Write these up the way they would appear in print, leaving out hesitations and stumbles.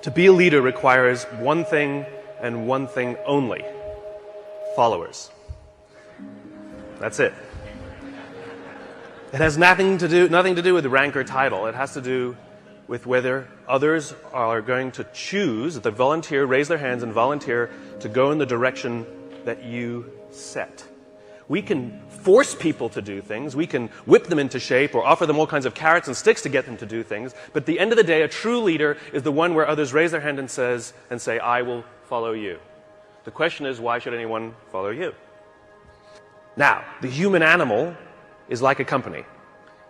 To be a leader requires one thing and one thing only: followers. That's it. It has nothing to do with rank or title. It has to do with whether others are going to choose, they volunteer, raise their hands and volunteer to go in the direction that you set. We can force people to do things, we can whip them into shape or offer them all kinds of carrots and sticks to get them to do things, but at the end of the day, a true leader is the one where others raise their hand and say, I will follow you. The question is, why should anyone follow you? Now, the human animal is like a company.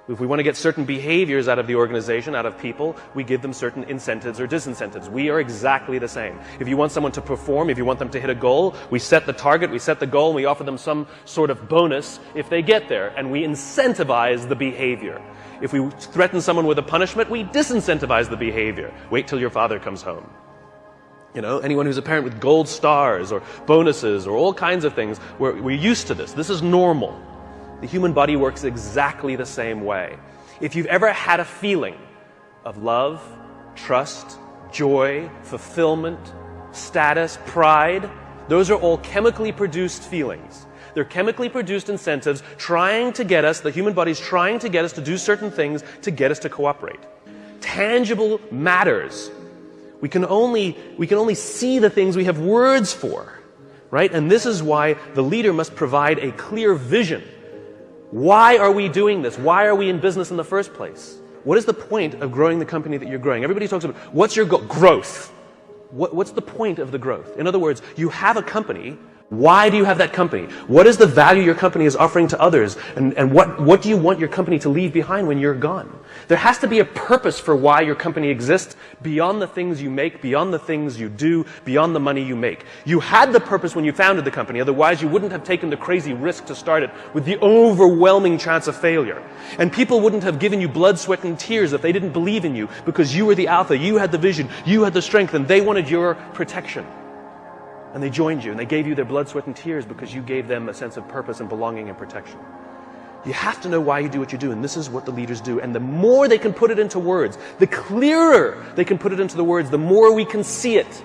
If we want to get certain behaviors out of the organization, out of people, we give them certain incentives or disincentives. We are exactly the same. If you want someone to perform, if you want them to hit a goal, we set the target, we set the goal, and we offer them some sort of bonus if they get there, and we incentivize the behavior. If we threaten someone with a punishment, we disincentivize the behavior. Wait till your father comes home. You know, anyone who's a parent with gold stars or bonuses or all kinds of things, we're used to this. This is normal. The human body works exactly the same way. If you've ever had a feeling of love, trust, joy, fulfillment, status, pride, those are all chemically produced feelings. They're chemically produced incentives trying to get us, the human body's trying to get us to do certain things to get us to cooperate. Tangible matters. We can only see the things we have words for, right? And this is why the leader must provide a clear vision. Why are we doing this? Why are we in business in the first place? What is the point of growing the company that you're growing? Everybody talks about, what's your goal? Growth. What's the point of the growth? In other words, you have a company. Why do you have that company? What is the value your company is offering to others? And what do you want your company to leave behind when you're gone? There has to be a purpose for why your company exists beyond the things you make, beyond the things you do, beyond the money you make. You had the purpose when you founded the company, otherwise you wouldn't have taken the crazy risk to start it with the overwhelming chance of failure. And people wouldn't have given you blood, sweat, and tears if they didn't believe in you, because you were the alpha, you had the vision, you had the strength, and they wanted your protection. And they joined you, and they gave you their blood, sweat, and tears because you gave them a sense of purpose and belonging and protection. You have to know why you do what you do, and this is what the leaders do. And the more they can put it into words, the clearer they can put it into the words, the more we can see it.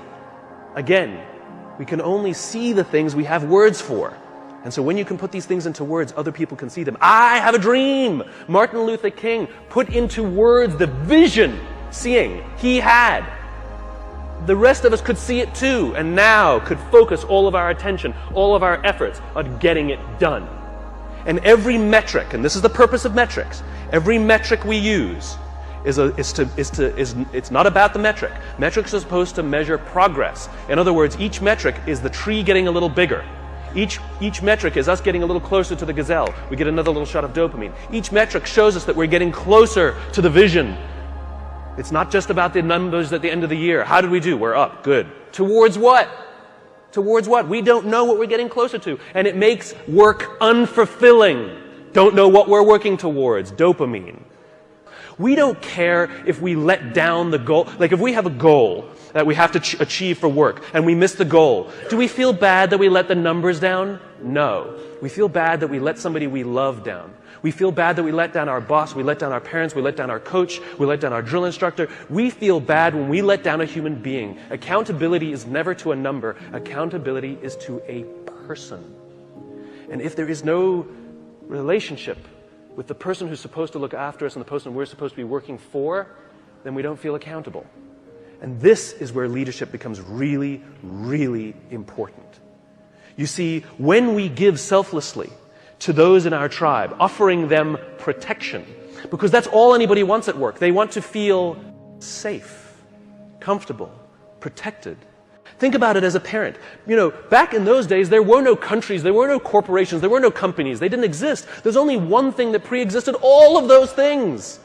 Again, we can only see the things we have words for. And so when you can put these things into words, other people can see them. I have a dream! Martin Luther King put into words the vision, seeing, he had. The rest of us could see it too, and now could focus all of our attention, all of our efforts on getting it done. And every metric, and this is the purpose of metrics, every metric we use it's not about the metric. Metrics are supposed to measure progress. In other words, each metric is the tree getting a little bigger. Each metric is us getting a little closer to the gazelle. We get another little shot of dopamine. Each metric shows us that we're getting closer to the vision. It's not just about the numbers at the end of the year. How did we do? We're up. Good. Towards what? Towards what? We don't know what we're getting closer to. And it makes work unfulfilling. Don't know what we're working towards. Dopamine. We don't care if we let down the goal. Like if we have a goal that we have to achieve for work and we miss the goal, do we feel bad that we let the numbers down? No. We feel bad that we let somebody we love down. We feel bad that we let down our boss, we let down our parents, we let down our coach, we let down our drill instructor. We feel bad when we let down a human being. Accountability is never to a number. Accountability is to a person. And if there is no relationship with the person who's supposed to look after us and the person we're supposed to be working for, then we don't feel accountable. And this is where leadership becomes really, really important. You see, when we give selflessly to those in our tribe, offering them protection, because that's all anybody wants at work. They want to feel safe, comfortable, protected. Think about it as a parent. You know, back in those days, there were no countries, there were no corporations, there were no companies. They didn't exist. There's only one thing that pre-existed all of those things.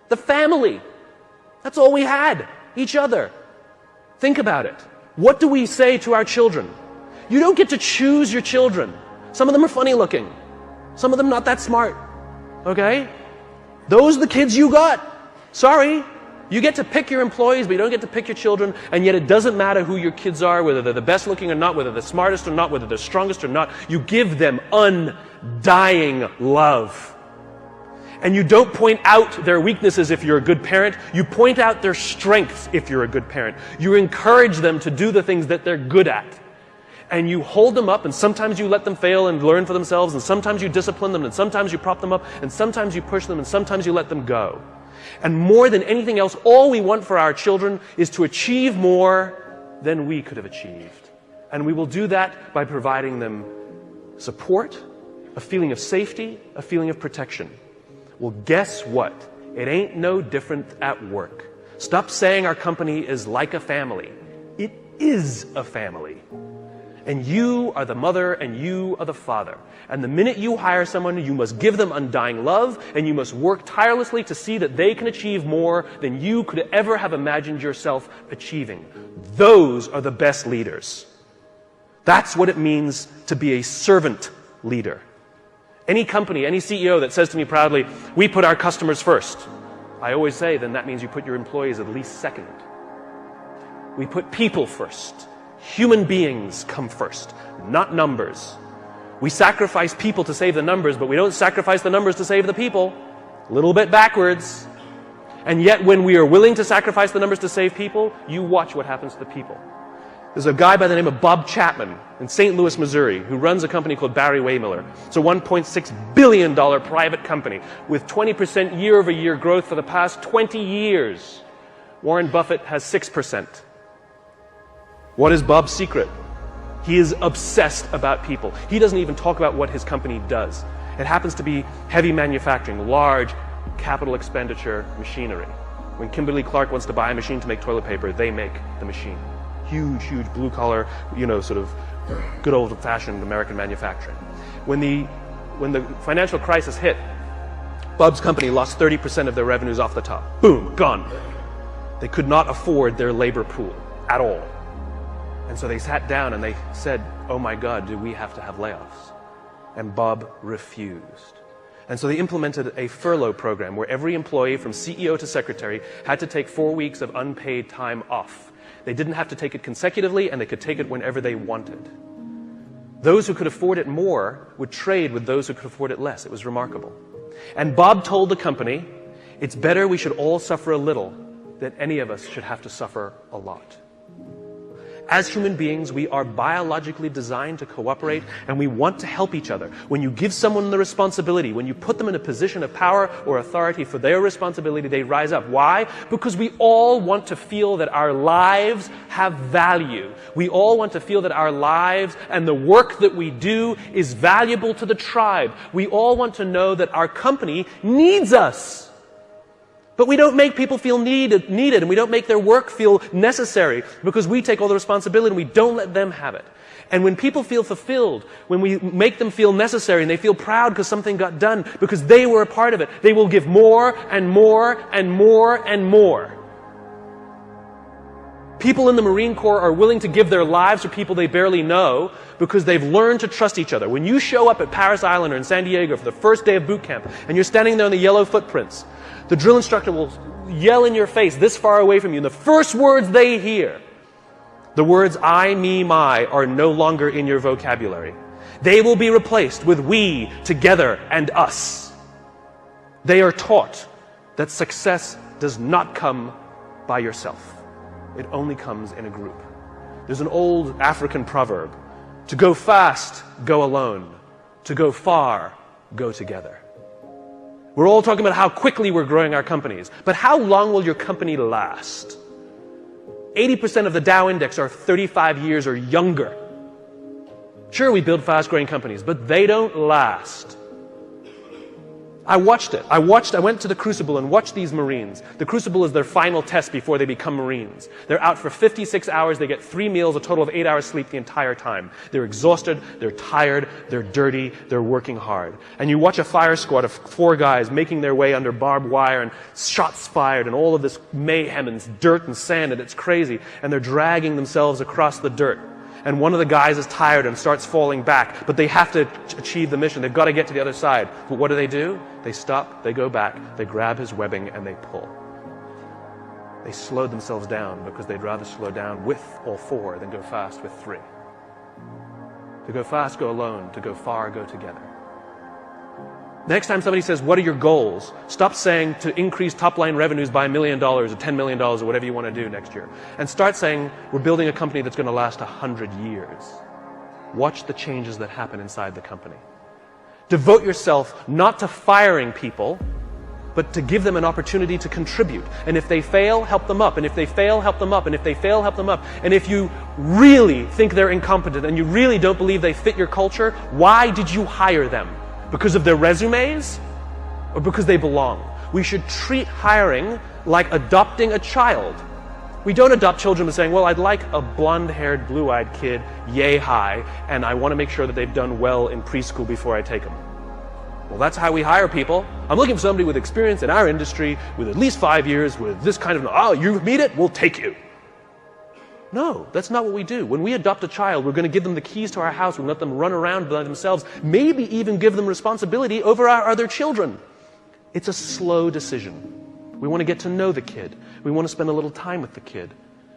The family. That's all we had. Each other. Think about it. What do we say to our children? You don't get to choose your children. Some of them are funny looking. Some of them not that smart. Okay? Those are the kids you got. Sorry. You get to pick your employees, but you don't get to pick your children, and yet it doesn't matter who your kids are, whether they're the best looking or not, whether they're the smartest or not, whether they're strongest or not. You give them undying love. And you don't point out their weaknesses if you're a good parent. You point out their strengths if you're a good parent. You encourage them to do the things that they're good at. And you hold them up, and sometimes you let them fail and learn for themselves, and sometimes you discipline them, and sometimes you prop them up, and sometimes you push them, and sometimes you let them go. And more than anything else, all we want for our children is to achieve more than we could have achieved. And we will do that by providing them support, a feeling of safety, a feeling of protection. Well, guess what? It ain't no different at work. Stop saying our company is like a family. It is a family. And you are the mother and you are the father. And the minute you hire someone, you must give them undying love, and you must work tirelessly to see that they can achieve more than you could ever have imagined yourself achieving. Those are the best leaders. That's what it means to be a servant leader. Any company, any CEO that says to me proudly, we put our customers first, I always say, then that means you put your employees at least second. We put people first. Human beings come first, not numbers. We sacrifice people to save the numbers, but we don't sacrifice the numbers to save the people. A little bit backwards. And yet when we are willing to sacrifice the numbers to save people, you watch what happens to the people. There's a guy by the name of Bob Chapman in St. Louis, Missouri, who runs a company called Barry Waymiller. It's a $1.6 billion private company with 20% year-over-year growth for the past 20 years. Warren Buffett has 6%. What is Bob's secret? He is obsessed about people. He doesn't even talk about what his company does. It happens to be heavy manufacturing, large capital expenditure machinery. When Kimberly-Clark wants to buy a machine to make toilet paper, they make the machine. Huge, huge blue-collar, sort of good old-fashioned American manufacturing. When the financial crisis hit, Bob's company lost 30% of their revenues off the top. Boom, gone. They could not afford their labor pool at all. And so they sat down and they said, oh my God, do we have to have layoffs? And Bob refused. And so they implemented a furlough program where every employee from CEO to secretary had to take 4 weeks of unpaid time off. They didn't have to take it consecutively, and they could take it whenever they wanted. Those who could afford it more would trade with those who could afford it less. It was remarkable. And Bob told the company, it's better we should all suffer a little than any of us should have to suffer a lot. As human beings, we are biologically designed to cooperate, and we want to help each other. When you give someone the responsibility, when you put them in a position of power or authority for their responsibility, they rise up. Why? Because we all want to feel that our lives have value. We all want to feel that our lives and the work that we do is valuable to the tribe. We all want to know that our company needs us. But we don't make people feel needed, and we don't make their work feel necessary because we take all the responsibility and we don't let them have it. And when people feel fulfilled, when we make them feel necessary and they feel proud because something got done, because they were a part of it, they will give more and more and more and more. People in the Marine Corps are willing to give their lives for people they barely know because they've learned to trust each other. When you show up at Paris Island or in San Diego for the first day of boot camp and you're standing there in the yellow footprints, the drill instructor will yell in your face this far away from you, and the first words they hear, the words I, me, my, are no longer in your vocabulary. They will be replaced with we, together, and us. They are taught that success does not come by yourself. It only comes in a group. There's an old African proverb, to go fast, go alone. To go far, go together. We're all talking about how quickly we're growing our companies. But how long will your company last? 80% of the Dow Index are 35 years or younger. Sure, we build fast-growing companies, but they don't last. I watched it. I went to the Crucible and watched these Marines. The Crucible is their final test before they become Marines. They're out for 56 hours. They get 3 meals, a total of 8 hours sleep the entire time. They're exhausted, they're tired, they're dirty, they're working hard. And you watch a fire squad of 4 guys making their way under barbed wire and shots fired and all of this mayhem and dirt and sand, and it's crazy. And they're dragging themselves across the dirt. And one of the guys is tired and starts falling back, but they have to achieve the mission. They've got to get to the other side. But what do? They stop, they go back, they grab his webbing, and they pull. They slowed themselves down because they'd rather slow down with all 4 than go fast with 3. To go fast, go alone. To go far, go together. Next time somebody says, what are your goals? Stop saying to increase top-line revenues by $1 million or $10 million or whatever you want to do next year. And start saying, we're building a company that's going to last 100 years. Watch the changes that happen inside the company. Devote yourself not to firing people, but to give them an opportunity to contribute. And if they fail, help them up. And if they fail, help them up. And if they fail, help them up. And if you really think they're incompetent and you really don't believe they fit your culture, why did you hire them? Because of their resumes or because they belong? We should treat hiring like adopting a child. We don't adopt children by saying, well, I'd like a blonde-haired, blue-eyed kid, yay high, and I want to make sure that they've done well in preschool before I take them. Well, that's how we hire people. I'm looking for somebody with experience in our industry, with at least 5 years, with this kind of, oh, you meet it, we'll take you. No, that's not what we do. When we adopt a child, we're going to give them the keys to our house, we'll let them run around by themselves, maybe even give them responsibility over our other children. It's a slow decision. We want to get to know the kid. We want to spend a little time with the kid.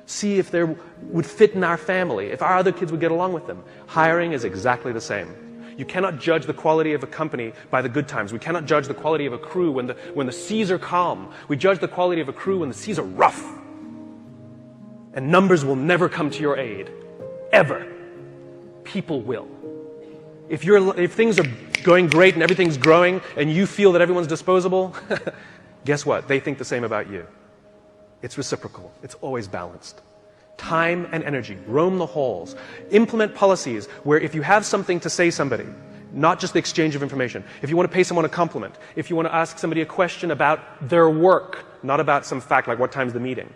See if they would fit in our family, if our other kids would get along with them. Hiring is exactly the same. You cannot judge the quality of a company by the good times. We cannot judge the quality of a crew when the seas are calm. We judge the quality of a crew when the seas are rough. And numbers will never come to your aid. Ever. People will. If things are going great and everything's growing and you feel that everyone's disposable, guess what? They think the same about you. It's reciprocal. It's always balanced. Time and energy. Roam the halls. Implement policies where if you have something to say somebody, not just the exchange of information, if you want to pay someone a compliment, if you want to ask somebody a question about their work, not about some fact like what time's the meeting,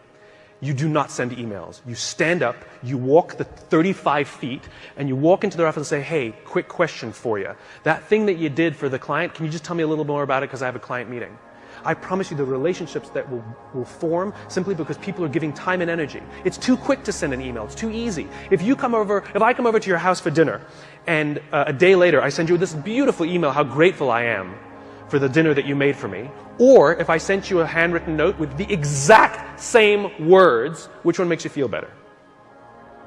you do not send emails. You stand up, you walk the 35 feet, and you walk into their office and say, hey, quick question for you. That thing that you did for the client, can you just tell me a little more about it because I have a client meeting? I promise you the relationships that will form simply because people are giving time and energy. It's too quick to send an email. It's too easy. If I come over to your house for dinner, and a day later I send you this beautiful email how grateful I am for the dinner that you made for me, or if I sent you a handwritten note with the exact same words, which one makes you feel better?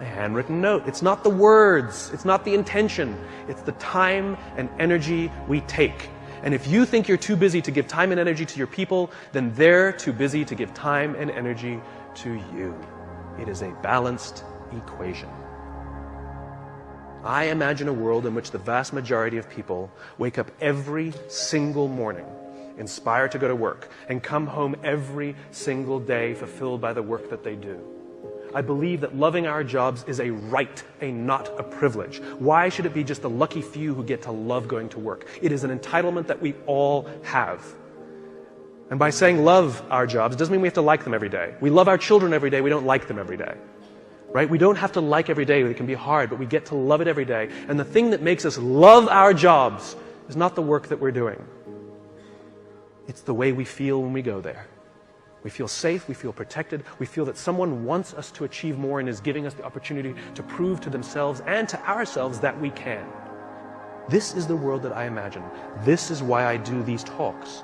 A handwritten note. It's not the words. It's not the intention. It's the time and energy we take. And if you think you're too busy to give time and energy to your people, then they're too busy to give time and energy to you. It is a balanced equation. I imagine a world in which the vast majority of people wake up every single morning inspired to go to work and come home every single day fulfilled by the work that they do. I believe that loving our jobs is a right, not a privilege. Why should it be just the lucky few who get to love going to work? It is an entitlement that we all have. And by saying love our jobs, it doesn't mean we have to like them every day. We love our children every day, we don't like them every day. Right? We don't have to like every day, it can be hard, but we get to love it every day. And the thing that makes us love our jobs is not the work that we're doing. It's the way we feel when we go there. We feel safe, we feel protected, we feel that someone wants us to achieve more and is giving us the opportunity to prove to themselves and to ourselves that we can. This is the world that I imagine. This is why I do these talks.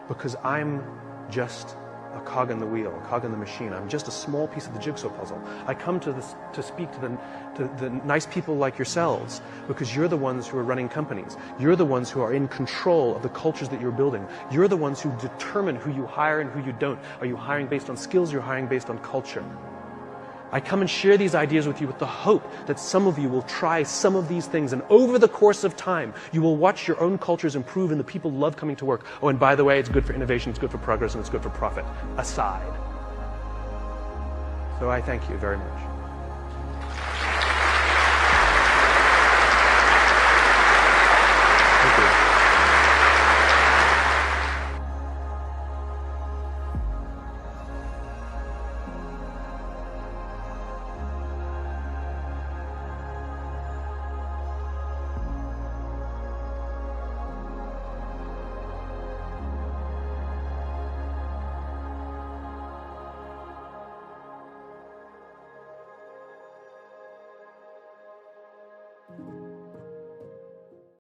Because I'm just a cog in the wheel, a cog in the machine. I'm just a small piece of the jigsaw puzzle. I come to speak to the nice people like yourselves because you're the ones who are running companies. You're the ones who are in control of the cultures that you're building. You're the ones who determine who you hire and who you don't. Are you hiring based on skills? You're hiring based on culture. I come and share these ideas with you with the hope that some of you will try some of these things, and over the course of time, you will watch your own cultures improve and the people love coming to work. Oh, and by the way, it's good for innovation, it's good for progress, and it's good for profit. Aside. So I thank you very much.